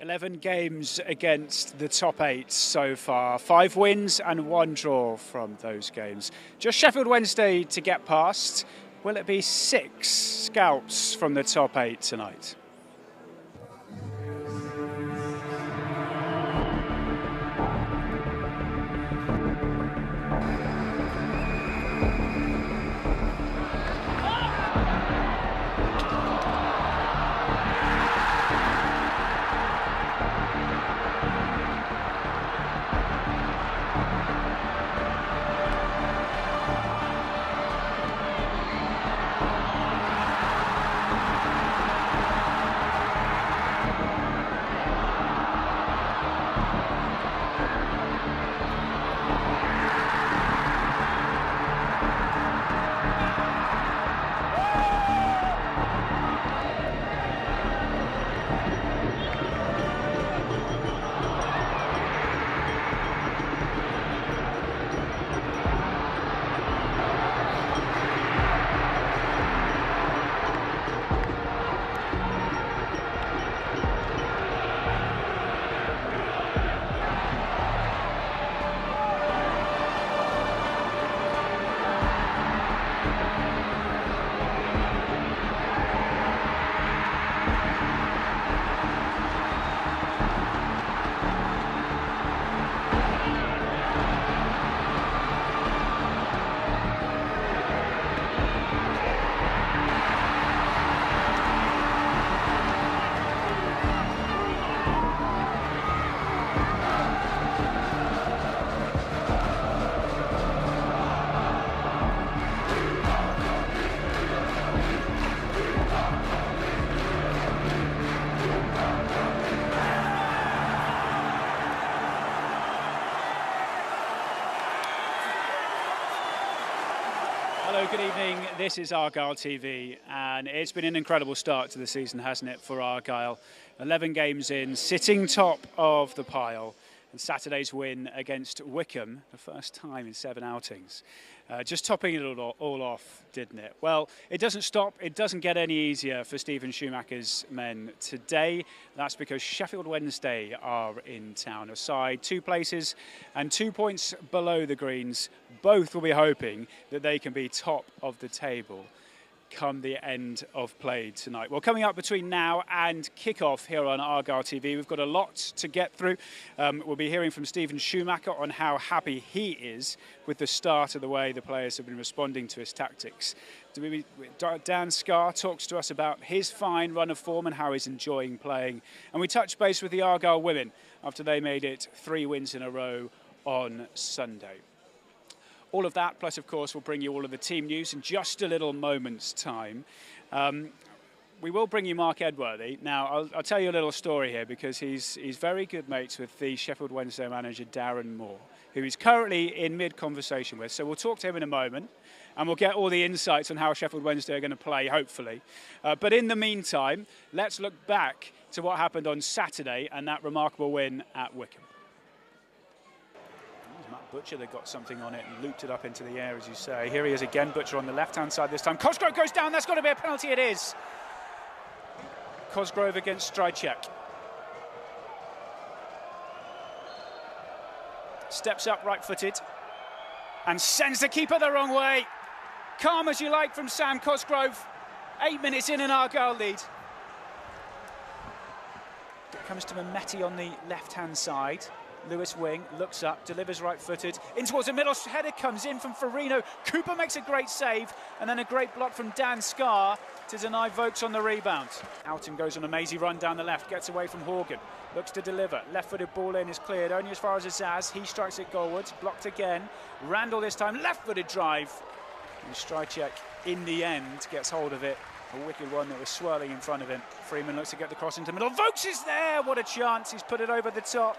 11 games against the top 8 so far. 5 wins and 1 draw from those games. Just Sheffield Wednesday to get past. Will it be 6 scalps from the top 8 tonight? Hello, good evening. This is Argyle TV, and it's been an incredible start to the season, hasn't it, for Argyle? 11 games in, sitting top of the pile, and Saturday's win against Wycombe, the first time in 7 outings. Just topping it all off, didn't it? Well, it doesn't stop, it doesn't get any easier for Stephen Schumacher's men today. That's because Sheffield Wednesday are in town. A side 2 places and 2 points below the Greens. Both will be hoping that they can be top of the table come the end of play tonight. Well, coming up between now and kick-off here on Argyle TV, we've got a lot to get through. We'll be hearing from Stephen Schumacher on how happy he is with the start of the way the players have been responding to his tactics. Dan Scarr talks to us about his fine run of form and how he's enjoying playing. And we touch base with the Argyle women after they made it 3 wins in a row on Sunday. All of that, plus, of course, we'll bring you all of the team news in just a little moment's time. We will bring you Mark Edworthy. Now, I'll tell you a little story here because he's very good mates with the Sheffield Wednesday manager, Darren Moore, who he's currently in mid-conversation with. So we'll talk to him in a moment, and we'll get all the insights on how Sheffield Wednesday are going to play, hopefully. But in the meantime, let's look back to what happened on Saturday and that remarkable win at Wycombe. Butcher, they got something on it and looped it up into the air, as you say. Here he is again, Butcher on the left-hand side this time. Cosgrove goes down, that's got to be a penalty, it is. Cosgrove against Strychek. Steps up right-footed and sends the keeper the wrong way. Calm as you like from Sam Cosgrove. 8 minutes in, an Argyle lead. Comes to Mehmeti on the left-hand side. Lewis Wing looks up, delivers right-footed, in towards the middle, header comes in from Farino. Cooper makes a great save, and then a great block from Dan Scarr to deny Vokes on the rebound. Oughton goes on a mazy run down the left, gets away from Horgan, looks to deliver, left-footed ball in is cleared, only as far as Azaz, he strikes it goalwards, blocked again, Randall this time, left-footed drive, and Strychek in the end gets hold of it. A wicked one that was swirling in front of him. Freeman looks to get the cross into the middle, Vokes is there, what a chance, he's put it over the top.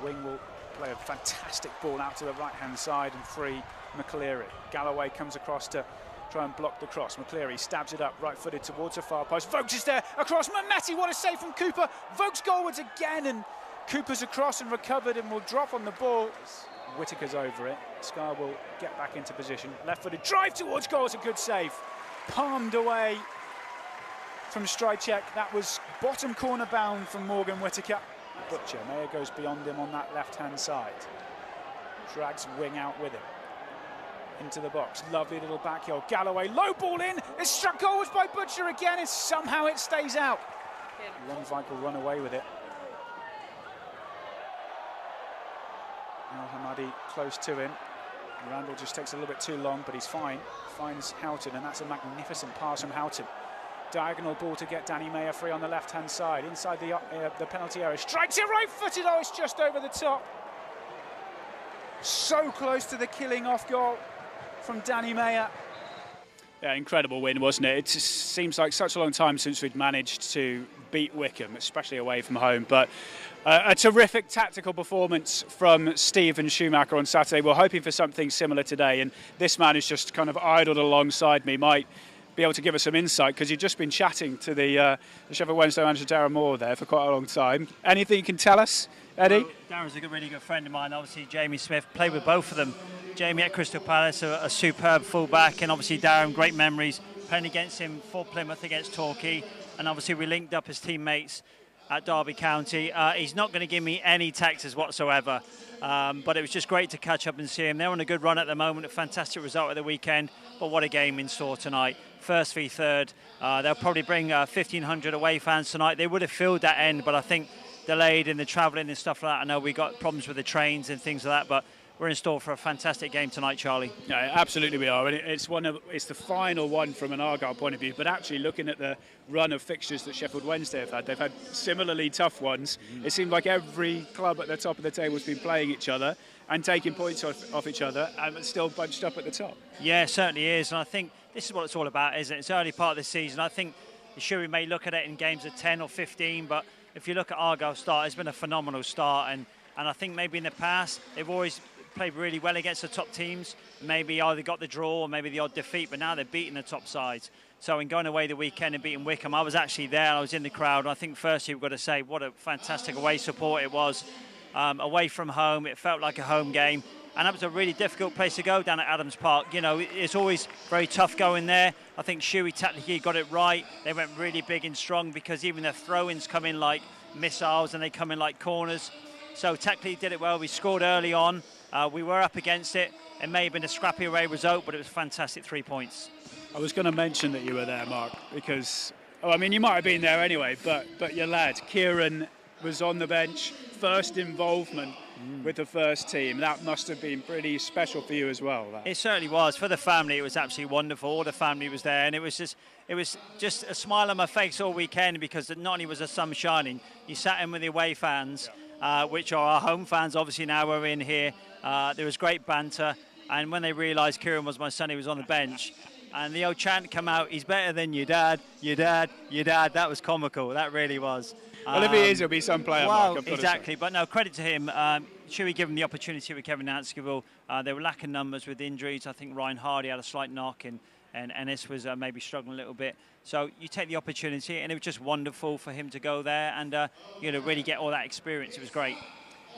Wing will play a fantastic ball out to the right-hand side and free McCleary. Galloway comes across to try and block the cross. McCleary stabs it up, right-footed towards the far post. Vokes is there, across. Mehmeti, what a save from Cooper. Vokes goalwards again, and Cooper's across and recovered and will drop on the ball. Whittaker's over it. Scarr will get back into position. Left-footed drive towards goal. It's a good save. Palmed away from stride check. That was bottom corner bound from Morgan Whittaker. Butcher, Mayer goes beyond him on that left-hand side. Drags wing out with him. Into the box, lovely little backheel. Galloway, low ball in, it's struck goals by Butcher again, and somehow it stays out. Longvike will run away with it. Al Hamadi close to him. Randall just takes a little bit too long, but he's fine. Finds Houghton, and that's a magnificent pass from Houghton. Diagonal ball to get Danny Mayer free on the left-hand side, inside the penalty area. Strikes it right-footed, oh, it's just over the top. So close to the killing off goal from Danny Mayer. Yeah, incredible win, wasn't it? It just seems like such a long time since we'd managed to beat Wycombe, especially away from home. But a terrific tactical performance from Stephen Schumacher on Saturday. We're hoping for something similar today, and this man who's just kind of idled alongside me might be able to give us some insight, because you've just been chatting to the Sheffield Wednesday manager Darren Moore there for quite a long time. Anything you can tell us, Eddie? Well, Darren's a really good friend of mine. Obviously, Jamie Smith played with both of them. Jamie at Crystal Palace, a superb fullback, and obviously Darren, great memories playing against him for Plymouth against Torquay, and obviously we linked up as teammates at Derby County. He's not going to give me any taxes whatsoever, but it was just great to catch up and see him. They're on a good run at the moment, a fantastic result at the weekend, but what a game in store tonight. First v third. They'll probably bring 1,500 away fans tonight. They would have filled that end, but I think delayed in the travelling and stuff like that. I know we got problems with the trains and things like that, but we're in store for a fantastic game tonight, Charlie. Yeah, absolutely we are. And it's the final one from an Argyle point of view, but actually looking at the run of fixtures that Sheffield Wednesday have had, they've had similarly tough ones. It seemed like every club at the top of the table has been playing each other and taking points off each other, and it's still bunched up at the top. Yeah, it certainly is, and I think this is what it's all about, isn't it? It's early part of the season. I think sure we may look at it in games of 10 or 15, but if you look at Argyle's start, it's been a phenomenal start, and I think maybe in the past they've always played really well against the top teams, maybe either got the draw or maybe the odd defeat, but now they're beating the top sides. So in going away the weekend and beating Wycombe, I was actually there, I was in the crowd, and I think firstly we've got to say what a fantastic away support it was. Away from home, it felt like a home game, and that was a really difficult place to go down at Adams Park. You know, it's always very tough going there. I think Shuey tactically got it right. They went really big and strong, because even their throw-ins come in like missiles and they come in like corners. So tactically did it well. We scored early on. We were up against it. It may have been a scrappy away result, but it was fantastic 3 points. I was going to mention that you were there, Mark, because, I mean, you might have been there anyway, but your lad, Kieran, was on the bench, first involvement with the first team. That must have been pretty special for you as well. That. It certainly was. For the family, it was absolutely wonderful. All the family was there, and it was just a smile on my face all weekend, because not only was the sun shining, you sat in with the away fans, which are our home fans, obviously now we're in here. There was great banter, and when they realised Kieran was my son, he was on the bench, and the old chant come out, "He's better than your dad, your dad, your dad." That was comical. That really was. Well, if he is, he'll be some player, well, Mark. Exactly, but no, credit to him. Should we give him the opportunity with Kevin Nanskiville? They were lacking numbers with injuries. I think Ryan Hardy had a slight knock, and Ennis was maybe struggling a little bit. So you take the opportunity, and it was just wonderful for him to go there and really get all that experience. It was great.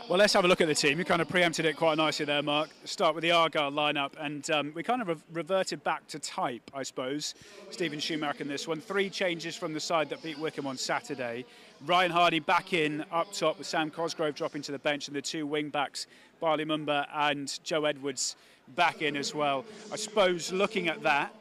Well, let's have a look at the team. You kind of preempted it quite nicely there, Mark. Start with the Argyle lineup, and we kind of reverted back to type, I suppose. Stephen Schumacher in this one. 3 changes from the side that beat Wycombe on Saturday. Ryan Hardy back in up top, with Sam Cosgrove dropping to the bench, and the 2 wing-backs, Barley Mumba and Joe Edwards, back in as well. I suppose looking at that,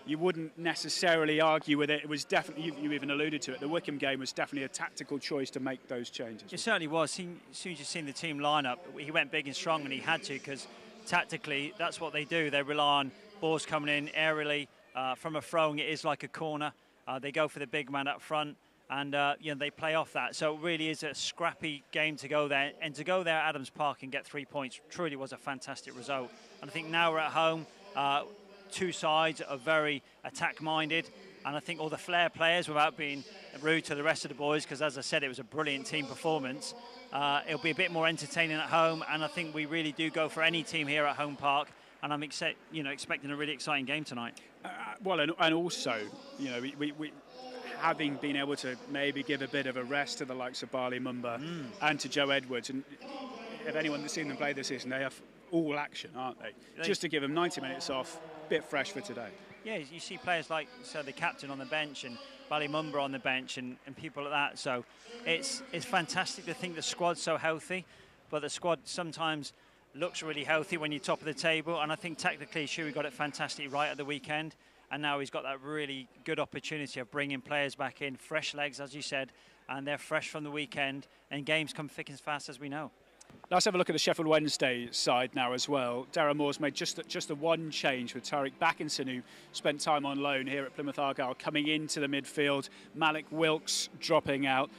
you wouldn't necessarily argue with it. It was definitely, you even alluded to it, the Wycombe game was definitely a tactical choice to make those changes. It certainly was. As soon as you've seen the team lineup, he went big and strong, and he had to, because tactically that's what they do. They rely on balls coming in aerially. From a throwing, it is like a corner. They go for the big man up front, and they play off that. So it really is a scrappy game to go there, and to go there at Adams Park and get 3 points truly was a fantastic result. And I think now we're at home. 2 sides are very attack-minded, and I think all the flair players, without being rude to the rest of the boys, because as I said, it was a brilliant team performance. It'll be a bit more entertaining at home, and I think we really do go for any team here at Home Park, and I'm expecting a really exciting game tonight. Well, and also, we having been able to maybe give a bit of a rest to the likes of Barley Mumba and to Joe Edwards, and if anyone that's seen them play this season, they have all action, aren't they? Just to give them 90 minutes off, bit fresh for today. Yeah, you see players like the captain on the bench, and Ballymumba on the bench and people like that. So it's fantastic to think the squad's so healthy, but the squad sometimes looks really healthy when you're top of the table. And I think technically Shuey got it fantastically right at the weekend. And now he's got that really good opportunity of bringing players back in, fresh legs, as you said, and they're fresh from the weekend, and games come thick and fast, as we know. Let's have a look at the Sheffield Wednesday side now as well. Darren Moore's made just the one change with Tariq Backinson, who spent time on loan here at Plymouth Argyle, coming into the midfield. Malik Wilkes dropping out.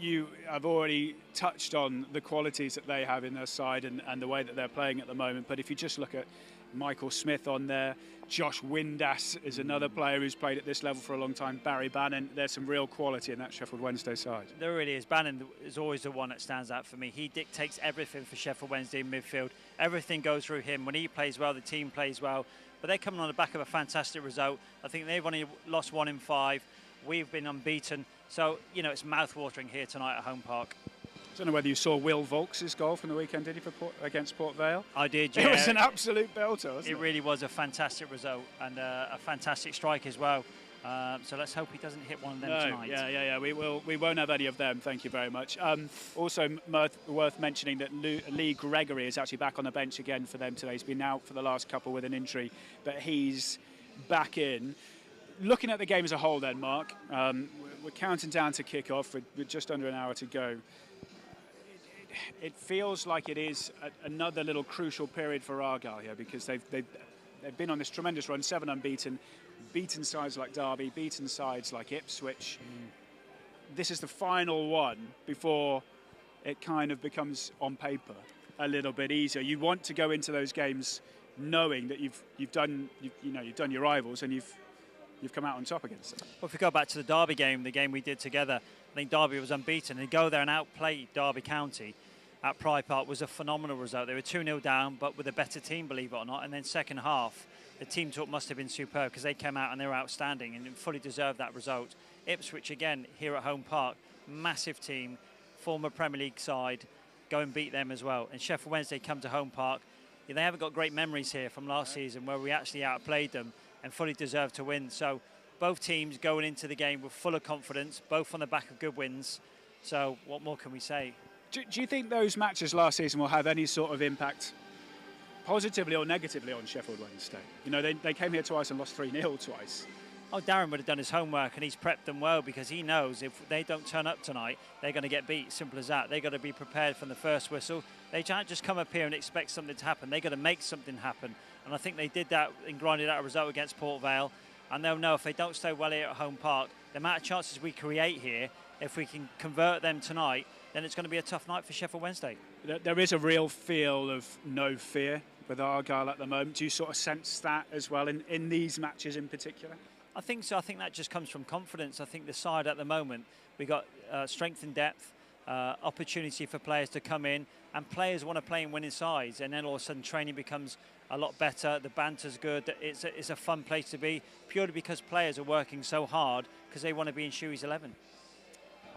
You have already touched on the qualities that they have in their side and the way that they're playing at the moment. But if you just look at Michael Smith on there, Josh Windass is another player who's played at this level for a long time. Barry Bannon, there's some real quality in that Sheffield Wednesday side. There really is. Bannon is always the one that stands out for me. He dictates everything for Sheffield Wednesday in midfield. Everything goes through him. When he plays well, the team plays well. But they're coming on the back of a fantastic result. I think they've only lost 1 in 5. We've been unbeaten. So, you know, it's mouth-watering here tonight at Home Park. I don't know whether you saw Will Volks' goal from the weekend, did he, against Port Vale? I did, yeah. It was an absolute belter, wasn't it? It really was a fantastic result and a fantastic strike as well. So let's hope he doesn't hit one of them tonight. Yeah. We won't have any of them, thank you very much. Also worth mentioning that Lee Gregory is actually back on the bench again for them today. He's been out for the last couple with an injury, but he's back in. Looking at the game as a whole then, Mark, we're counting down to kick-off with just under an hour to go. It feels like it is another little crucial period for Argyle here, because they've been on this tremendous run, 7 unbeaten, beaten sides like Derby, beaten sides like Ipswich. This is the final one before it kind of becomes on paper a little bit easier. You want to go into those games knowing that you've done your rivals and you've come out on top against them. Well, if we go back to the Derby game, the game we did together, I think Derby was unbeaten. And go there and outplay Derby County at Pride Park was a phenomenal result. They were 2-0 down, but with a better team, believe it or not. And then second half, the team talk must have been superb, because they came out and they were outstanding and fully deserved that result. Ipswich, again, here at Home Park, massive team, former Premier League side, go and beat them as well. And Sheffield Wednesday come to Home Park. They haven't got great memories here from last season where we actually outplayed them and fully deserved to win. So both teams going into the game with full of confidence, both on the back of good wins. So what more can we say? Do you think those matches last season will have any sort of impact, positively or negatively, on Sheffield Wednesday? You know, they came here twice and lost 3-0 twice. Oh, Darren would have done his homework, and he's prepped them well, because he knows if they don't turn up tonight, they're going to get beat. Simple as that. They've got to be prepared from the first whistle. They can't just come up here and expect something to happen. They've got to make something happen. And I think they did that and grinded out a result against Port Vale. And they'll know if they don't stay well here at Home Park, the amount of chances we create here, if we can convert them tonight, then it's going to be a tough night for Sheffield Wednesday. There is a real feel of no fear with Argyle at the moment. Do you sort of sense that as well in these matches in particular? I think so. I think that just comes from confidence. I think the side at the moment, we got strength and depth, opportunity for players to come in, and players want to play in winning sides, and then all of a sudden training becomes a lot better, the banter's good, it's a fun place to be, purely because players are working so hard because they want to be in Shuey's 11.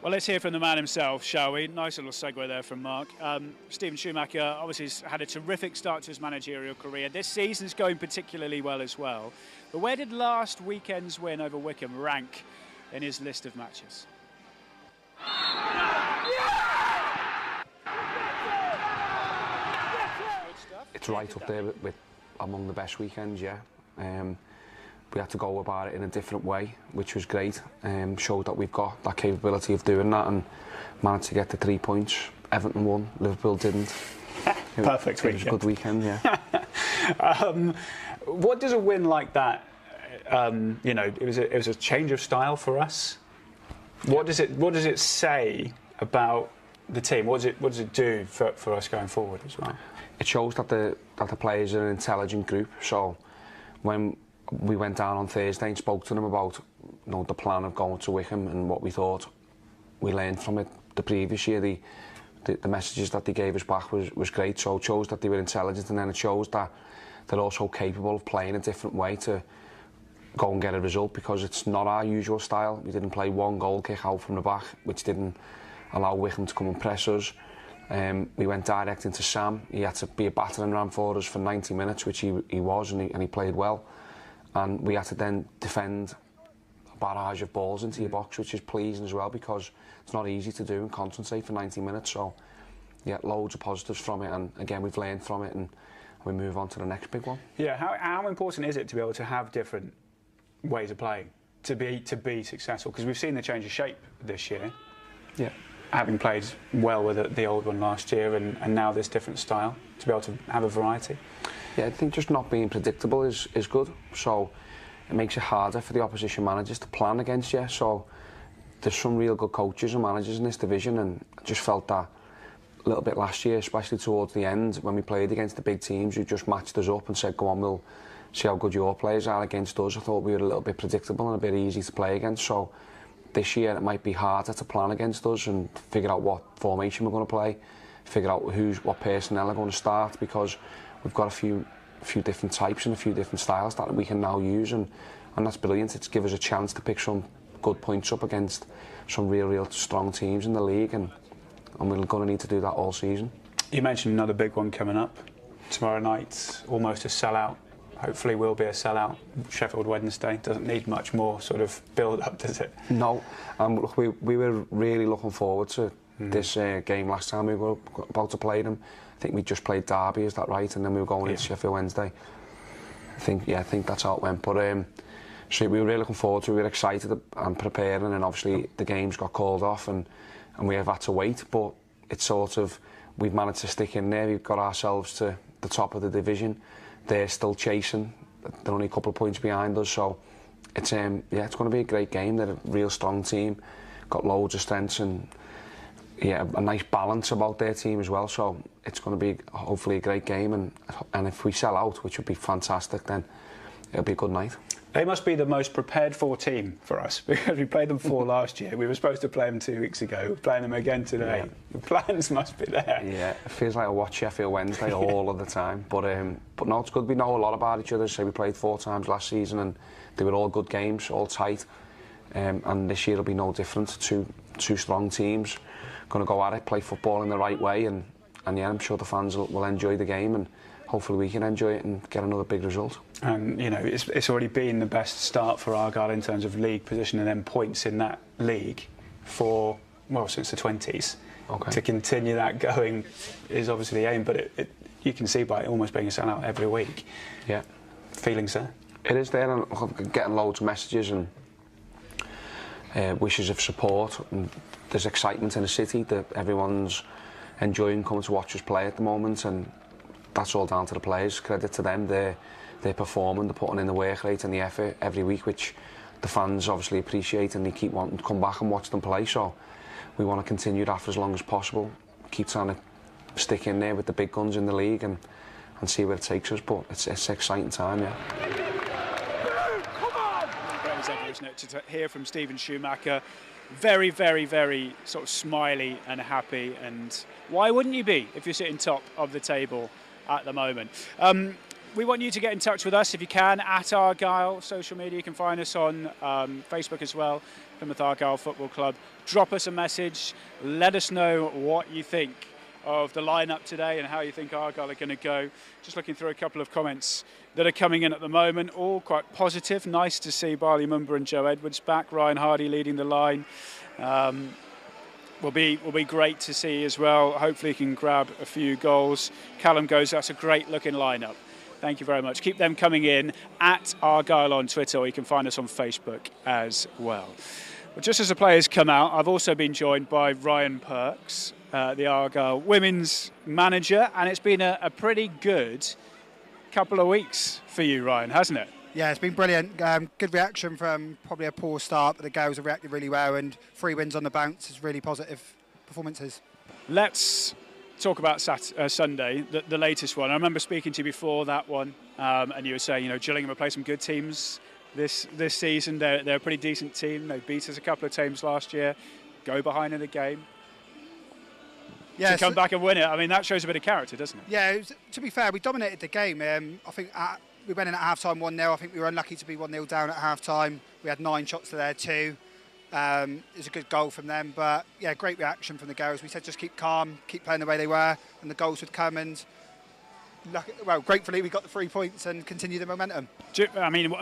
Well, let's hear from the man himself, shall we? Nice little segue there from Mark. Stephen Schumacher obviously has had a terrific start to his managerial career. This season's going particularly well as well. But where did last weekend's win over Wycombe rank in his list of matches? It's right up there with among the best weekends, yeah. We had to go about it in a different way, which was great. Showed that we've got that capability of doing that and managed to get the 3 points. Everton won, Liverpool didn't. Perfect weekend. It was a good weekend, yeah. What does a win like that, it was a change of style for us. What does it say about the team? What does it do for us going forward as well? It shows that the players are an intelligent group. So when we went down on Thursday and spoke to them about the plan of going to Wycombe and what we thought, we learned from it the previous year. The messages that they gave us back was great. So it shows that they were intelligent, and then it shows that they're also capable of playing a different way to go and get a result, because it's not our usual style. We didn't play one goal kick out from the back, which didn't allow Wycombe to come and press us. We went direct into Sam. He had to be a battering ram for us for 90 minutes, which he was, and he played well. And we had to then defend barrage of balls into your box, which is pleasing as well, because it's not easy to do and concentrate for 90 minutes. So, yeah, loads of positives from it, and again, we've learned from it, and we move on to the next big one. Yeah, how important is it to be able to have different ways of playing to be successful? Because we've seen the change of shape this year. Yeah. Having played well with the old one last year, and now this different style, to be able to have a variety. Yeah, I think just not being predictable is good. So it makes it harder for the opposition managers to plan against you. So there's some real good coaches and managers in this division, and I just felt that a little bit last year, especially towards the end when we played against the big teams who just matched us up and said, go on, we'll see how good your players are against us. I thought we were a little bit predictable and a bit easy to play against. So this year it might be harder to plan against us and figure out what formation we're going to play, figure out what personnel are going to start, because we've got a few different types and a few different styles that we can now use, and that's brilliant. It's given us a chance to pick some good points up against some real strong teams in the league, and we're going to need to do that all season. You mentioned another big one coming up tomorrow night, almost a sellout. Hopefully will be a sellout. Sheffield Wednesday doesn't need much more sort of build-up, does it? No, look, we were really looking forward to this game last time we were about to play them. I think we just played Derby, is that right? And then we were going into Sheffield Wednesday. I think that's how it went. But so we were really looking forward to it. We were excited and preparing, and obviously the games got called off, and we have had to wait. But it's sort of, we've managed to stick in there. We've got ourselves to the top of the division. They're still chasing. They're only a couple of points behind us. So it's going to be a great game. They're a real strong team, got loads of strengths, and a nice balance about their team as well. So it's going to be hopefully a great game, and if we sell out, which would be fantastic, then it'll be a good night. They must be the most prepared for team for us, because we played them 4 last year. We were supposed to play them 2 weeks ago. We're playing them again today. Yeah. The plans must be there. Yeah, it feels like I watch Sheffield Wednesday all of the time. But no, it's good. We know a lot about each other. So we played 4 times last season, and they were all good games, all tight. And this year will be no different. Two strong teams going to go at it, play football in the right way, and yeah, I'm sure the fans will enjoy the game, and hopefully we can enjoy it and get another big result. And it's already been the best start for Argyle in terms of league position and then points in that league since the 20s. Okay. To continue that going is obviously the aim, but you can see by almost being a sellout every week. Yeah. Feelings there? It is there, and I'm getting loads of messages and wishes of support, and there's excitement in the city that everyone's enjoying coming to watch us play at the moment, and that's all down to the players. Credit to them. They're performing, they're putting in the work rate and the effort every week, which the fans obviously appreciate, and they keep wanting to come back and watch them play. So we want to continue that for as long as possible, keep trying to stick in there with the big guns in the league and see where it takes us. But it's an exciting time, yeah. Great ever, isn't it, to hear from Stephen Schumacher. Very, very, very sort of smiley and happy, and why wouldn't you be if you're sitting top of the table at the moment? We want you to get in touch with us if you can, at Argyle social media. You can find us on Facebook as well, Plymouth Argyle Football Club. Drop us a message, let us know what you think of the lineup today and how you think Argyle are going to go. Just looking through a couple of comments that are coming in at the moment, all quite positive. Nice to see Barley Mumba and Joe Edwards back, Ryan Hardy leading the line. Will be great to see as well. Hopefully he can grab a few goals. Callum goes, that's a great looking lineup. Thank you very much. Keep them coming in at Argyle on Twitter, or you can find us on Facebook as well. But just as the players come out, I've also been joined by Ryan Perks, the Argyle women's manager, and it's been a pretty good couple of weeks for you, Ryan, hasn't it? Yeah, it's been brilliant. Good reaction from probably a poor start, but the girls have reacted really well, and 3 wins on the bounce is really positive performances. Let's talk about Sunday, the latest one. I remember speaking to you before that one, and you were saying, Gillingham have played some good teams this season. They're a pretty decent team. They beat us a couple of times last year, go behind in the game. Yeah, to come back and win it, I mean, that shows a bit of character, doesn't it? Yeah, to be fair, we dominated the game. I think we went in at half-time 1-0. I think we were unlucky to be 1-0 down at half-time. We had 9 shots to their 2. It was a good goal from them, but yeah, great reaction from the girls. We said just keep calm, keep playing the way they were, and the goals would come. And gratefully we got the 3 points and continue the momentum.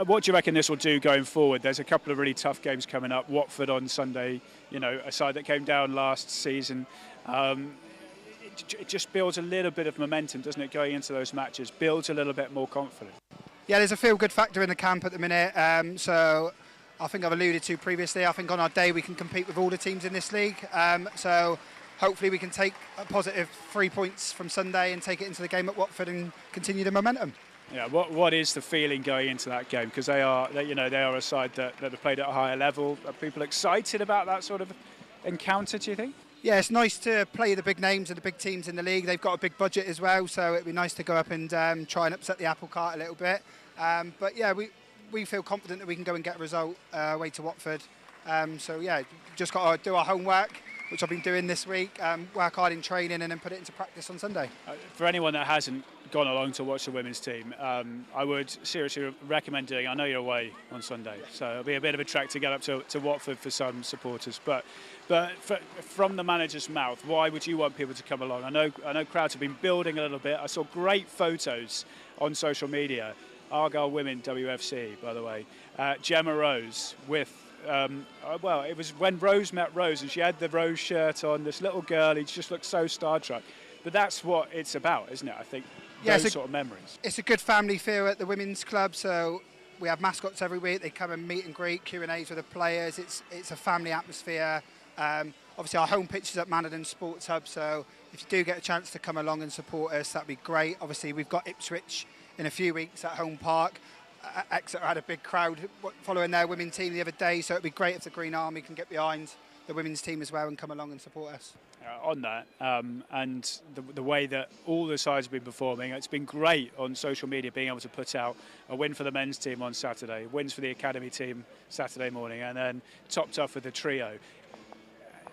What do you reckon this will do going forward? There's a couple of really tough games coming up. Watford on Sunday, a side that came down last season. It just builds a little bit of momentum, doesn't it, going into those matches? Builds a little bit more confidence. Yeah, there's a feel-good factor in the camp at the minute. So I think I've alluded to previously, I think on our day we can compete with all the teams in this league. So hopefully we can take a positive 3 points from Sunday and take it into the game at Watford and continue the momentum. Yeah, what is the feeling going into that game? Because they are a side that have played at a higher level. Are people excited about that sort of encounter, do you think? Yeah, it's nice to play the big names and the big teams in the league. They've got a big budget as well, so it'd be nice to go up and try and upset the apple cart a little bit. But yeah, we feel confident that we can go and get a result away to Watford. So yeah, just got to do our homework, which I've been doing this week, work hard in training and then put it into practice on Sunday. For anyone that hasn't gone along to watch the women's team, I would seriously recommend doing it. I know you're away on Sunday, so it'll be a bit of a trek to get up to Watford for some supporters. But from the manager's mouth, why would you want people to come along? I know crowds have been building a little bit. I saw great photos on social media. Argyle Women WFC, by the way. Gemma Rose with, it was when Rose met Rose and she had the Rose shirt on, this little girl, he just looked so starstruck. But that's what it's about, isn't it? I think those sort of memories. It's a good family feel at the women's club, so we have mascots every week. They come and meet and greet, Q&As with the players. It's a family atmosphere. Obviously our home pitch is at Manadon Sports Hub, so if you do get a chance to come along and support us, that'd be great. Obviously we've got Ipswich in a few weeks at Home Park. Exeter had a big crowd following their women's team the other day, so it'd be great if the Green Army can get behind the women's team as well and come along and support us. On that, and the way that all the sides have been performing, it's been great on social media being able to put out a win for the men's team on Saturday, wins for the academy team Saturday morning, and then topped off with the trio.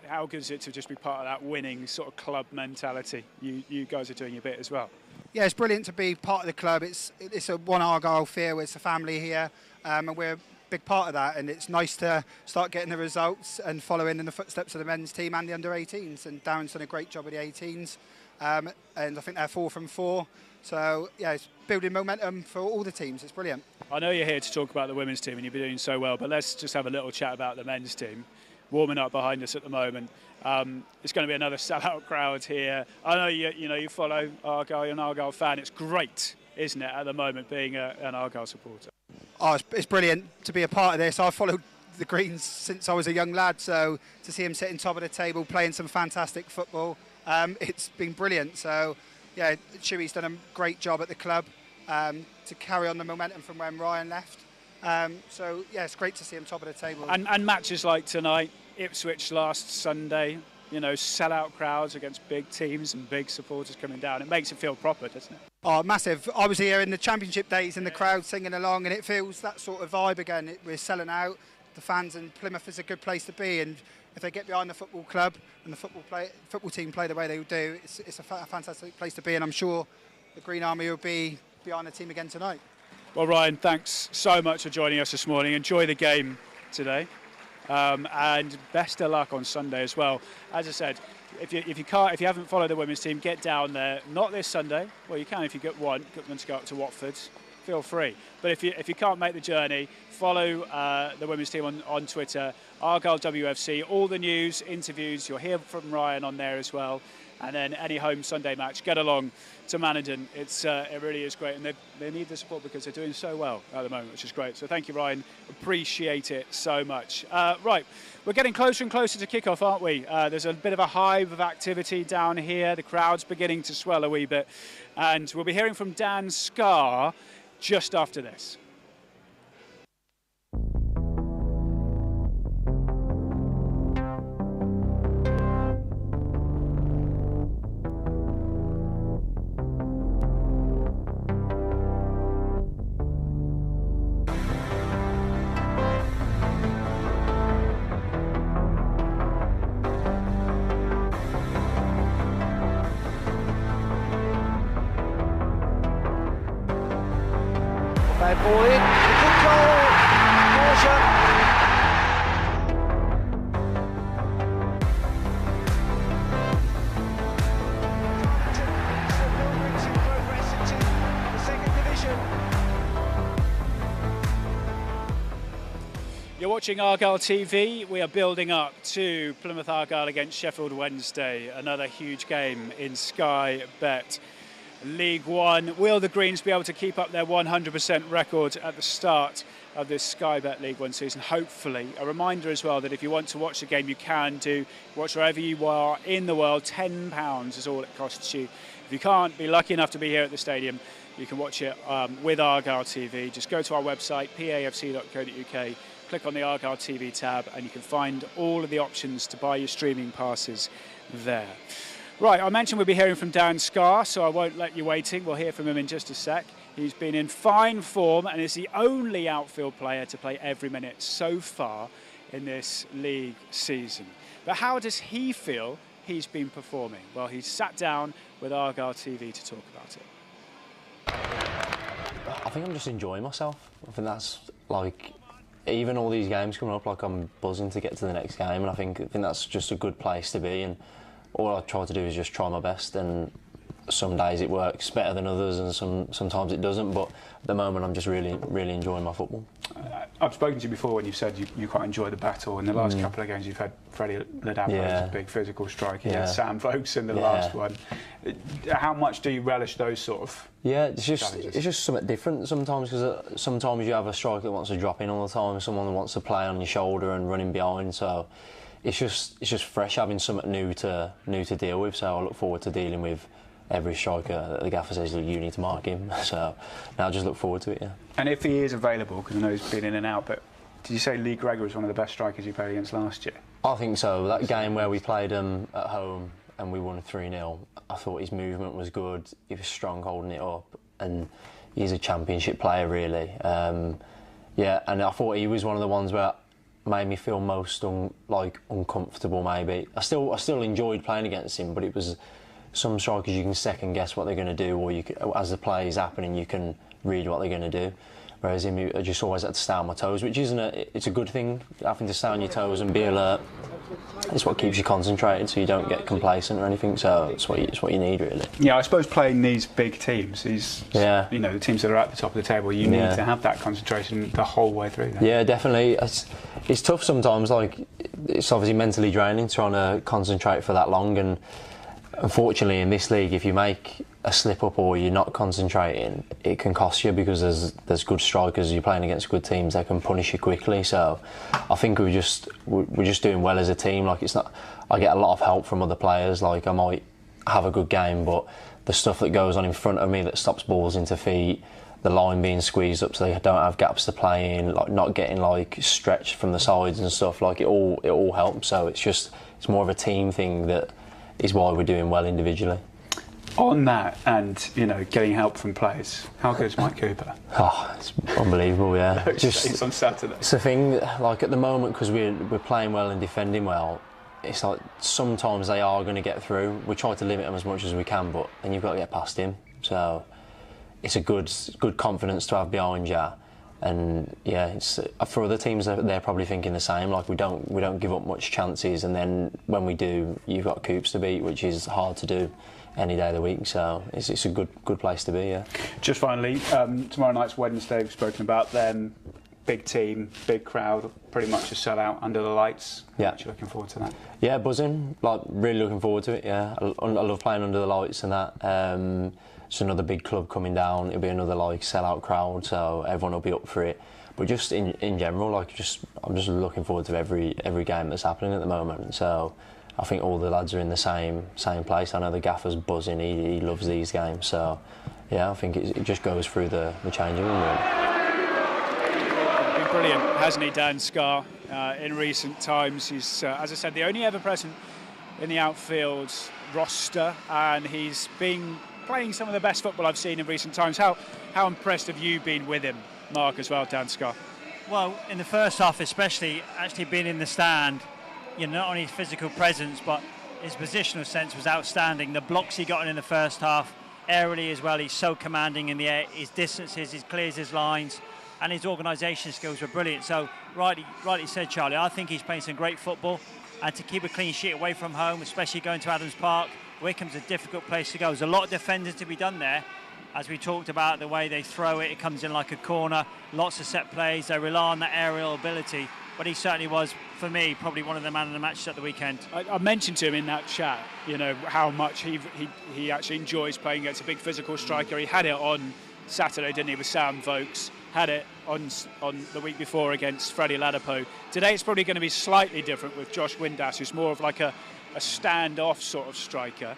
How good is it to just be part of that winning sort of club mentality? You guys are doing your bit as well. Yeah, it's brilliant to be part of the club. It's a one Argyle feel. It's a family here, and we're a big part of that. And it's nice to start getting the results and following in the footsteps of the men's team and the under-18s. And Darren's done a great job with the 18s, and I think they're 4 from 4. So yeah, it's building momentum for all the teams. It's brilliant. I know you're here to talk about the women's team, and you've been doing so well. But let's just have a little chat about the men's team. Warming up behind us at the moment. It's going to be another sellout crowd here. I know you follow Argyle, you're an Argyle fan. It's great, isn't it, at the moment, being an Argyle supporter? Oh, it's brilliant to be a part of this. I've followed the Greens since I was a young lad, so to see him sitting top of the table playing some fantastic football, it's been brilliant. So yeah, Chewy's done a great job at the club to carry on the momentum from when Ryan left. So yeah, it's great to see him top of the table. And matches like tonight, Ipswich last Sunday, sellout crowds against big teams and big supporters coming down. It makes it feel proper, doesn't it? Oh, massive. I was here in the championship days in the crowd singing along, and it feels that sort of vibe again. We're selling out. The fans in Plymouth is a good place to be, and if they get behind the football club and the football team play the way they do, it's a fantastic place to be, and I'm sure the Green Army will be behind the team again tonight. Well, Ryan, thanks so much for joining us this morning. Enjoy the game today, and best of luck on Sunday as well. As I said, if you haven't followed the women's team, get down there. Not this Sunday. Well, you can if you get one to go up to Watford. Feel free. But if you can't make the journey, follow the women's team on Twitter, Argyle WFC. All the news, interviews. You'll hear from Ryan on there as well. And then any home Sunday match, get along to Manadon. It really is great, and they need the support because they're doing so well at the moment, which is great. So thank you, Ryan. Appreciate it so much. Right, we're getting closer and closer to kick-off, aren't we? There's a bit of a hive of activity down here. The crowd's beginning to swell a wee bit, and we'll be hearing from Dan Scarr just after this. Bad ball in, good goal, Borja. Reaching progress into You're watching Argyle TV. We are building up to Plymouth Argyle against Sheffield Wednesday, another huge game in Sky Bet League One. Will the Greens be able to keep up their 100% record at the start of this Sky Bet League One season? Hopefully. A reminder as well that if you want to watch the game, you can do. Watch wherever you are in the world. £10 is all it costs you. If you can't be lucky enough to be here at the stadium, you can watch it with Argyle TV. Just go to our website, pafc.co.uk. Click on the Argyle TV tab and you can find all of the options to buy your streaming passes there. Right, I mentioned we'll be hearing from Dan Scarr, so I won't let you waiting. We'll hear from him in just a sec. He's been in fine form and is the only outfield player to play every minute so far in this league season. But how does he feel he's been performing? Well, he's sat down with Argyle TV to talk about it. I think I'm just enjoying myself. I think that's like, even all these games coming up, like I'm buzzing to get to the next game, and I think that's just a good place to be. And all I try to do is just try my best, and some days it works better than others, and sometimes it doesn't. But at the moment, I'm just really enjoying my football. I've spoken to you before when you've said you quite enjoy the battle. In the last couple of games, you've had Freddie Ledabro, a big physical striker. You had Sam Vokes in the last one. How much do you relish those sort of? Yeah, it's just something different sometimes, because sometimes you have a striker that wants to drop in all the time, someone that wants to play on your shoulder and running behind. So it's just fresh, having something new to deal with. So I look forward to dealing with every striker that the gaffer says that you need to mark him. So now I just look forward to it. Yeah. And if he is available, because I know he's been in and out, but did you say Lee Gregor was one of the best strikers you played against last year? I think so. That game where we played him at home and we won 3-0, I thought his movement was good. He was strong holding it up, and he's a championship player really. And I thought he was one of the ones where made me feel most uncomfortable. Maybe I still enjoyed playing against him, but it was some strikers you can second guess what they're going to do, or as the play is happening you can read what they're going to do. Whereas him, I just always had to stay on my toes, which it's a good thing, having to stay on your toes and be alert. It's what keeps you concentrated, so you don't get complacent or anything. So it's what you need really. Yeah, I suppose playing these big teams, the teams that are at the top of the table, you need to have that concentration the whole way through. Then. Yeah, definitely. It's tough sometimes. Like, it's obviously mentally draining trying to concentrate for that long, and unfortunately in this league, if you make a slip up or you're not concentrating, it can cost you, because there's good strikers. You're playing against good teams, they can punish you quickly. So I think we're just doing well as a team. Like, it's not, I get a lot of help from other players. Like, I might have a good game, but the stuff that goes on in front of me that stops balls into feet, the line being squeezed up so they don't have gaps to play in, like not getting like stretched from the sides and stuff, like it all helps. So it's more of a team thing that is why we're doing well individually. On that, and getting help from players, how good is Mike Cooper? Oh, it's unbelievable, yeah. It's on Saturday. It's the thing, like at the moment, because we're playing well and defending well, it's like sometimes they are going to get through. We try to limit them as much as we can, but then you've got to get past him. So it's a good confidence to have behind you. And yeah, it's for other teams, they're probably thinking the same. Like, we don't give up much chances, and then when we do, you've got Coops to beat, which is hard to do any day of the week. So it's a good place to be. Yeah. Just finally, tomorrow night's Wednesday. We've spoken about them. Big team, big crowd, pretty much a sellout under the lights. Yeah. You're looking forward to that? Yeah, buzzing. Like, really looking forward to it. Yeah, I love playing under the lights and that. It's another big club coming down. It'll be another sellout crowd, so everyone will be up for it. But just in general, I'm just looking forward to every game that's happening at the moment. So I think all the lads are in the same place. I know the gaffer's buzzing. He loves these games. So yeah, I think it just goes through the changing room. Been brilliant, hasn't he, Dan Scarr? In recent times, he's as I said, the only ever present in the outfield roster, and he's been playing some of the best football I've seen in recent times. How impressed have you been with him, Mark, as well, Dan Scarr? Well, in the first half especially, actually being in the stand, not only his physical presence, but his positional sense was outstanding. The blocks he got in the first half, aerially as well, he's so commanding in the air. His distances, he clears his lines, and his organisation skills were brilliant. So, rightly said, Charlie, I think he's playing some great football, and to keep a clean sheet away from home, especially going to Adams Park, Wycombe's a difficult place to go. There's a lot of defending to be done there. As we talked about, the way they throw it, it comes in like a corner, lots of set plays, they rely on that aerial ability. but he certainly was, for me, probably one of the man of the matches at the weekend. I mentioned to him in that chat, you know, how much he actually enjoys playing against a big physical striker. He had it on Saturday, didn't he, with Sam Vokes. Had it on the week before against Freddie Ladapo. Today it's probably going to be slightly different with Josh Windass, who's more of like a stand-off sort of striker.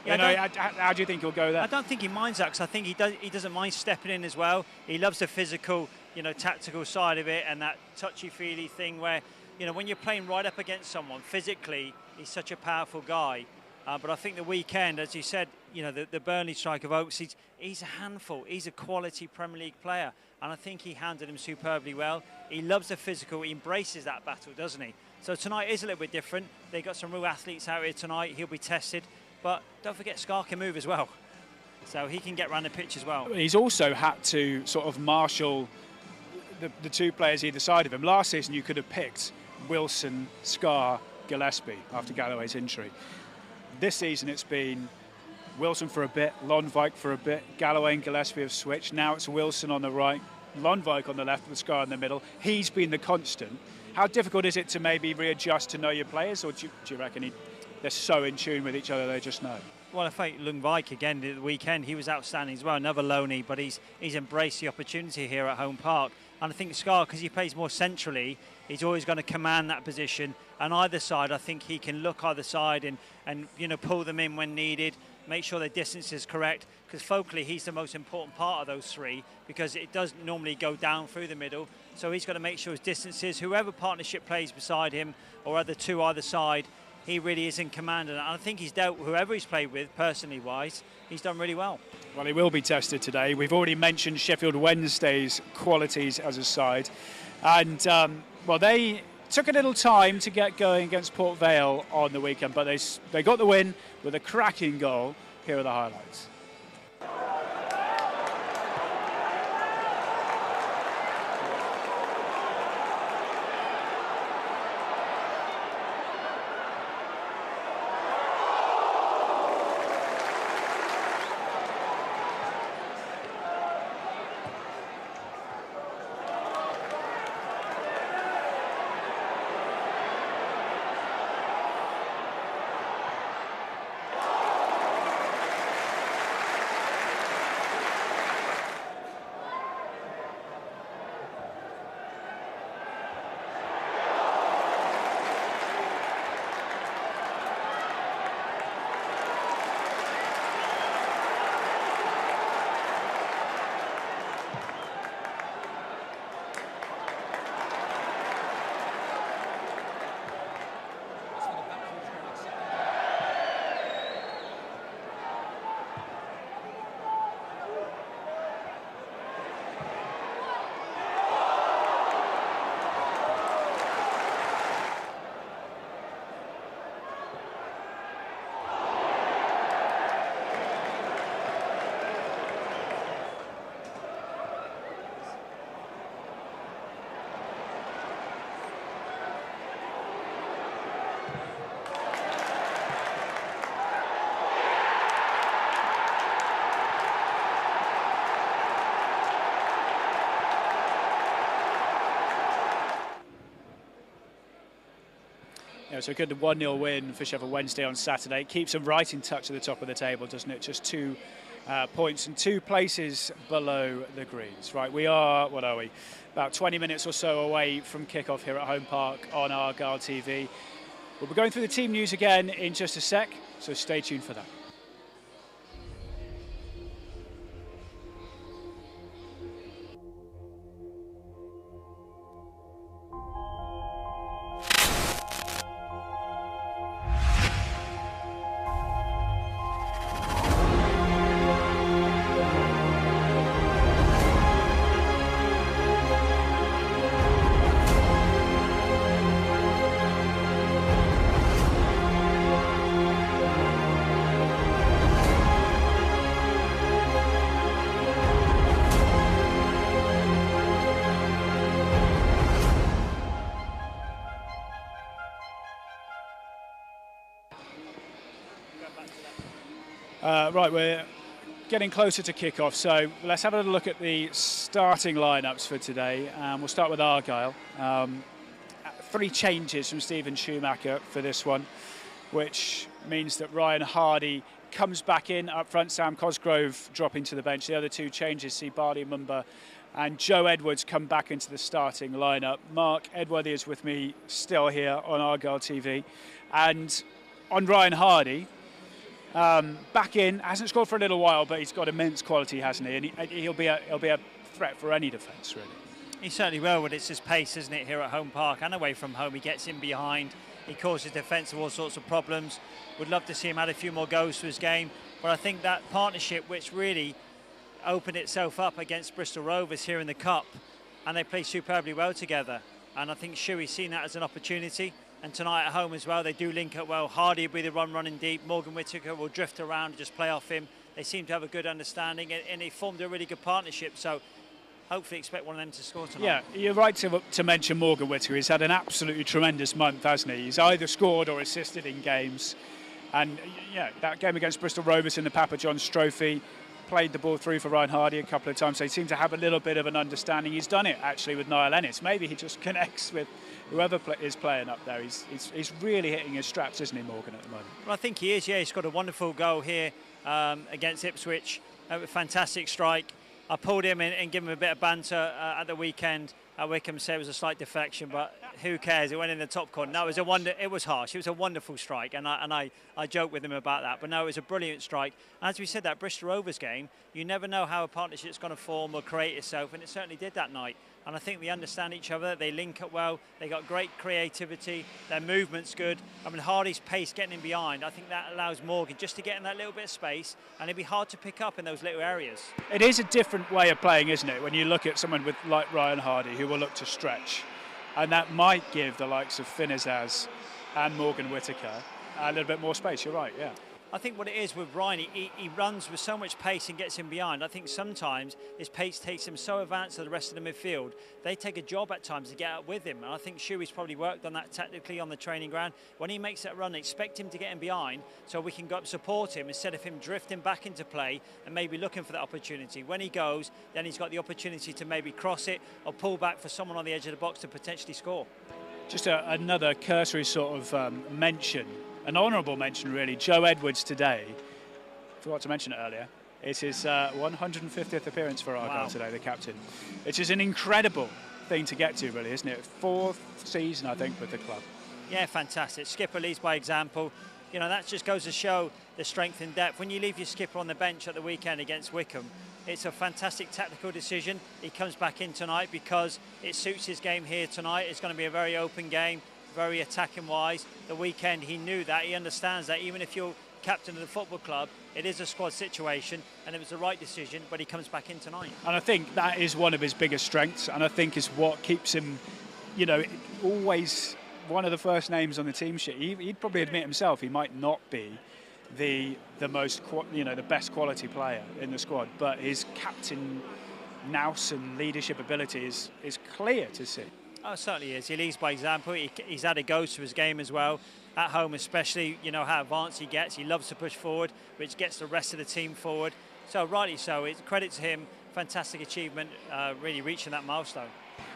You know, how do you think he'll go there? I don't think he minds that, because I think he doesn't mind stepping in as well. He loves the physical, you know, tactical side of it, and that touchy-feely thing where, you know, when you're playing right up against someone physically, he's such a powerful guy. But I think the weekend, as you said, you know, the Burnley striker of Oaks, he's a handful. He's a quality Premier League player, and I think he handled him superbly well. He loves the physical. He embraces that battle, doesn't he? So tonight is a little bit different. They've got some real athletes out here tonight. He'll be tested. But don't forget, Scarr can move as well. So he can get around the pitch as well. He's also had to sort of marshal the two players either side of him. Last season, you could have picked Wilson, Scarr, Gillespie after Galloway's injury. This season it's been Wilson for a bit, Lonwijk for a bit, Galloway and Gillespie have switched. Now it's Wilson on the right, Lonwijk on the left with Scarr in the middle. He's been the constant. How difficult is it to maybe readjust to know your players, or do you reckon they're so in tune with each other they just know? Well, I think Lonwijk again the weekend, he was outstanding as well, another loanee, but he's embraced the opportunity here at home park. And I think Scarr, because he plays more centrally, he's always going to command that position. And either side, I think he can look either side and you know, pull them in when needed, make sure their distance is correct. Because focally, he's the most important part of those three, because it does normally go down through the middle. So he's got to make sure his distances, whoever partnership plays beside him, or other two either side, he really is in command. And I think he's dealt, whoever he's played with, personally wise, he's done really well. Well, he will be tested today. We've already mentioned Sheffield Wednesday's qualities as a side. And, well, they took a little time to get going against Port Vale on the weekend, but they got the win with a cracking goal. Here are the highlights. So a good 1-0 win for Sheffield Wednesday on Saturday. It keeps them right in touch at the top of the table, doesn't it? Just 2 points and 2 places below the Greens. Right, we are, what are we? About 20 minutes or so away from kickoff here at Home Park on Argyle TV. We'll be going through the team news again in just a sec, so stay tuned for that. Right, we're getting closer to kickoff, so let's have a look at the starting lineups for today. We'll start with Argyle. 3 changes from Stephen Schumacher for this one, which means that Ryan Hardy comes back in up front, Sam Cosgrove dropping to the bench. The other 2 changes see Bardi Mumba and Joe Edwards come back into the starting lineup. Mark Edworthy is with me still here on Argyle TV. And on Ryan Hardy, back in, hasn't scored for a little while, but he's got immense quality, hasn't he? And he'll be a threat for any defence, really. He certainly will, but it's his pace, isn't it, here at home park and away from home. He gets in behind, he causes defence all sorts of problems. Would love to see him add a few more goals to his game, but I think that partnership, which really opened itself up against Bristol Rovers here in the Cup, and they play superbly well together. And I think Shuey's seen that as an opportunity. And tonight at home as well, they do link up well. Hardy will be the one running deep. Morgan Whittaker will drift around and just play off him. They seem to have a good understanding, and they formed a really good partnership. So hopefully expect one of them to score tonight. Yeah, you're right to mention Morgan Whittaker. He's had an absolutely tremendous month, hasn't he? He's either scored or assisted in games. And yeah, that game against Bristol Rovers in the Papa John's Trophy, played the ball through for Ryan Hardy a couple of times. They seem to have a little bit of an understanding. He's done it actually with Niall Ennis. Maybe he just connects with whoever is playing up there. He's really hitting his straps, isn't he, Morgan, at the moment? Well, I think he is, yeah. He's got a wonderful goal here against Ipswich. A fantastic strike. I pulled him in and gave him a bit of banter at the weekend at Wycombe, said it was a slight deflection, but who cares? It went in the top corner. No, it was harsh. It was a wonderful strike, and I joked with him about that. But no, it was a brilliant strike. And as we said, that Bristol Rovers game, you never know how a partnership's going to form or create itself, and it certainly did that night. And I think they understand each other. They link up well. They got great creativity. Their movement's good. I mean, Hardy's pace getting in behind, I think that allows Morgan just to get in that little bit of space, and it'd be hard to pick up in those little areas. It is a different way of playing, isn't it, when you look at someone like Ryan Hardy, who will look to stretch. And that might give the likes of Finizaz and Morgan Whittaker a little bit more space. You're right, yeah. I think what it is with Ryan, he runs with so much pace and gets in behind. I think sometimes his pace takes him so advanced to the rest of the midfield, they take a job at times to get out with him. And I think Shuey's probably worked on that tactically on the training ground. When he makes that run, expect him to get in behind so we can go up support him instead of him drifting back into play and maybe looking for that opportunity. When he goes, then he's got the opportunity to maybe cross it or pull back for someone on the edge of the box to potentially score. Just another cursory sort of mention. An honourable mention, really. Joe Edwards today, forgot to mention it earlier, it's his 150th appearance for Argyle today, the captain. Which is an incredible thing to get to, really, isn't it? 4th season, I think, with the club. Yeah, fantastic. Skipper leads by example. You know, that just goes to show the strength and depth. When you leave your skipper on the bench at the weekend against Wycombe, it's a fantastic tactical decision. He comes back in tonight because it suits his game here tonight. It's going to be a very open game, very attacking wise. The weekend, he knew that, he understands that even if you're captain of the football club, it is a squad situation and it was the right decision, but he comes back in tonight. And I think that is one of his biggest strengths, and I think is what keeps him, you know, always one of the first names on the team sheet. He'd probably admit himself he might not be the most, you know, the best quality player in the squad, but his captain nous and leadership ability is clear to see. Oh, it certainly is. He leads by example. He's added goals to his game as well. At home especially, you know how advanced he gets. He loves to push forward, which gets the rest of the team forward. So rightly so. It's credit to him. Fantastic achievement, really reaching that milestone.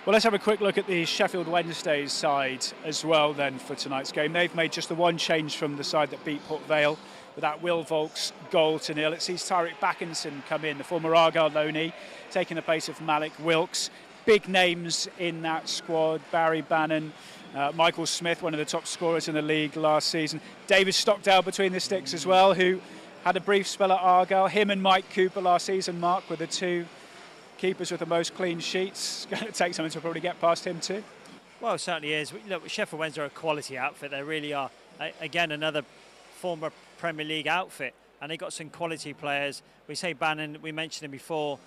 Well, let's have a quick look at the Sheffield Wednesday side as well then for tonight's game. They've made just the one change from the side that beat Port Vale with that Will Volk's goal to nil. It sees Tariq Backinson come in, the former Argyle loanee, taking the place of Malik Wilkes. Big names in that squad: Barry Bannon, Michael Smith, one of the top scorers in the league last season. David Stockdale between the sticks as well, who had a brief spell at Argyle. Him and Mike Cooper last season, Mark, were the 2 keepers with the most clean sheets. It's going to take something to probably get past him too. Well, it certainly is. Look, Sheffield Wednesday are a quality outfit. They really are. Again, another former Premier League outfit, and they got some quality players. We say Bannon, we mentioned him before.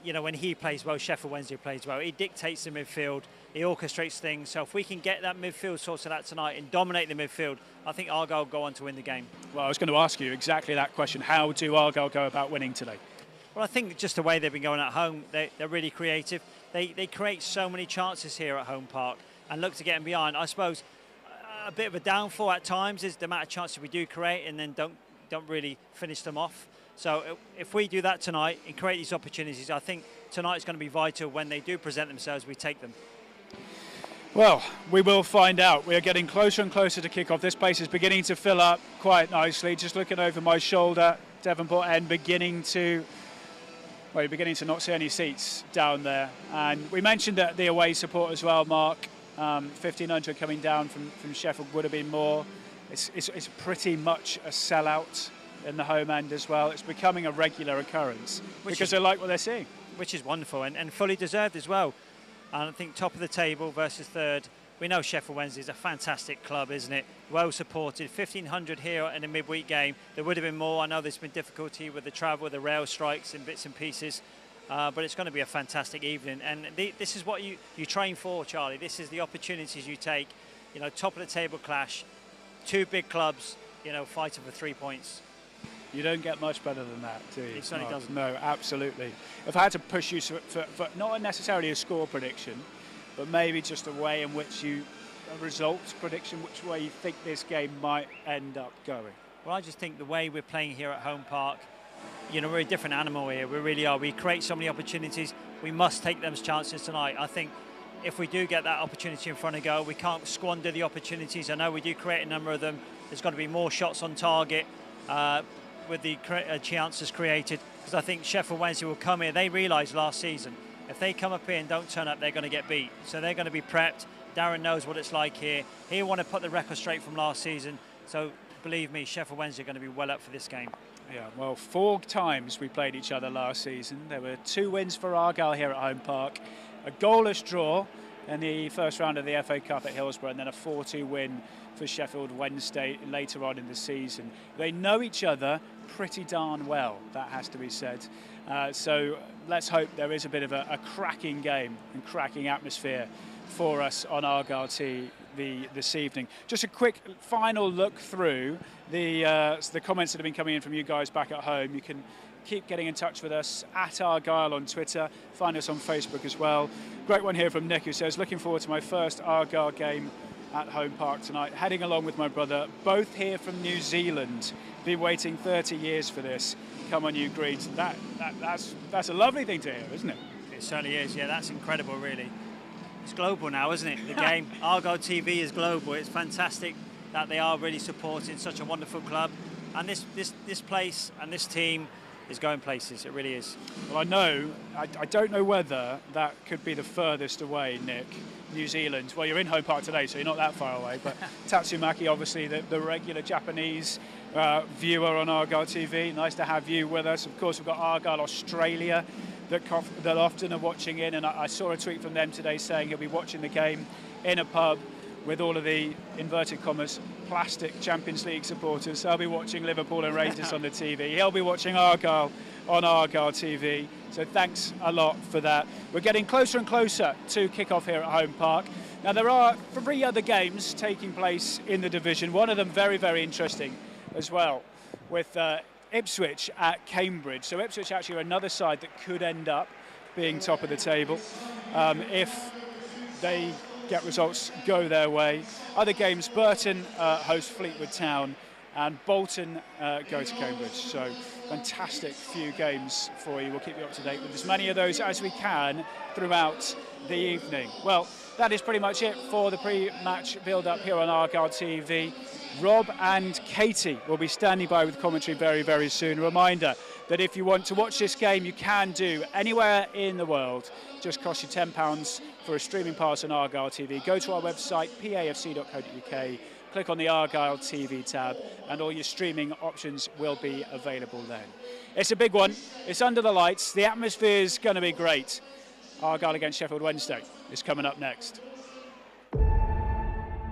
You know, when he plays well, Sheffield Wednesday plays well. He dictates the midfield, he orchestrates things. So if we can get that midfield sorted out tonight and dominate the midfield, I think Argyle will go on to win the game. Well, I was going to ask you exactly that question. How do Argyle go about winning today? Well, I think just the way they've been going at home, they're really creative. They create so many chances here at home park and look to get them behind. I suppose a bit of a downfall at times is the amount of chances we do create and then don't really finish them off. So if we do that tonight and create these opportunities, I think tonight's going to be vital. When they do present themselves, we take them. Well, we will find out. We are getting closer and closer to kick-off. This place is beginning to fill up quite nicely. Just looking over my shoulder, Devonport End beginning to not see any seats down there. And we mentioned that the away support as well, Mark. 1,500 coming down from Sheffield, would have been more. It's pretty much a sellout in the home end as well. It's becoming a regular occurrence because they like what they're seeing. Which is wonderful and fully deserved as well. And I think top of the table versus third. We know Sheffield Wednesday is a fantastic club, isn't it? Well supported. 1,500 here in a midweek game. There would have been more. I know there's been difficulty with the travel, the rail strikes and bits and pieces. But it's going to be a fantastic evening. And this is what you train for, Charlie. This is the opportunities you take. You know, top of the table clash. Two big clubs, you know, fighting for 3 points. You don't get much better than that, do you? It certainly doesn't. No, absolutely. If I had to push you for not necessarily a score prediction, but maybe just a way in which a results prediction, which way you think this game might end up going. Well, I just think the way we're playing here at Home Park, you know, we're a different animal here. We really are. We create so many opportunities. We must take those chances tonight. I think if we do get that opportunity in front of goal, we can't squander the opportunities. I know we do create a number of them. There's got to be more shots on target. With the chances created, because I think Sheffield Wednesday will come here. They realised last season, if they come up here and don't turn up, they're going to get beat. So they're going to be prepped. Darren knows what it's like here. He'll want to put the record straight from last season. So believe me, Sheffield Wednesday are going to be well up for this game. Yeah, well, 4 times we played each other last season. There were 2 wins for Argyle here at Home Park, a goalless draw in the first round of the FA Cup at Hillsborough, and then a 4-2 win for Sheffield Wednesday later on in the season. They know each other pretty darn well, that has to be said. So let's hope there is a bit of a cracking game and cracking atmosphere for us on Argyle TV this evening. Just a quick final look through the comments that have been coming in from you guys back at home. You can keep getting in touch with us at Argyle on Twitter. Find us on Facebook as well. Great one here from Nick, who says, looking forward to my first Argyle game at Home Park tonight, heading along with my brother, both here from New Zealand. Been waiting 30 years for this. Come on, you Greens. That's a lovely thing to hear, isn't it? It certainly is. Yeah, that's incredible, really. It's global now, isn't it? The game, Argyle TV is global. It's fantastic that they are really supporting such a wonderful club, and this place and this team is going places. It really is. Well, I don't know whether that could be the furthest away, Nick. New Zealand. Well, you're in Home Park today, so you're not that far away. But Tatsumaki, obviously, the regular Japanese viewer on Argyle TV. Nice to have you with us. Of course, we've got Argyle Australia that often are watching in, and I saw a tweet from them today saying he'll be watching the game in a pub with all of the, inverted commas, plastic Champions League supporters. So I'll be watching Liverpool and Rangers on the TV. He'll be watching Argyle on Argyle TV. So thanks a lot for that. We're getting closer and closer to kick-off here at Home Park. Now, there are 3 other games taking place in the division. One of them very, very interesting as well, with Ipswich at Cambridge. So Ipswich actually are another side that could end up being top of the table if they get results go their way. Other games, Burton host Fleetwood Town, and Bolton go to Cambridge. So fantastic few games for you. We'll keep you up to date with as many of those as we can throughout the evening. Well, that is pretty much it for the pre-match build-up here on Argyle TV. Rob and Katie will be standing by with commentary very, very soon. A reminder that if you want to watch this game, you can do anywhere in the world. Just costs you £10 for a streaming pass on Argyle TV. Go to our website, pafc.co.uk, click on the Argyle TV tab, and all your streaming options will be available then. It's a big one. It's under the lights. The atmosphere is going to be great. Argyle against Sheffield Wednesday is coming up next.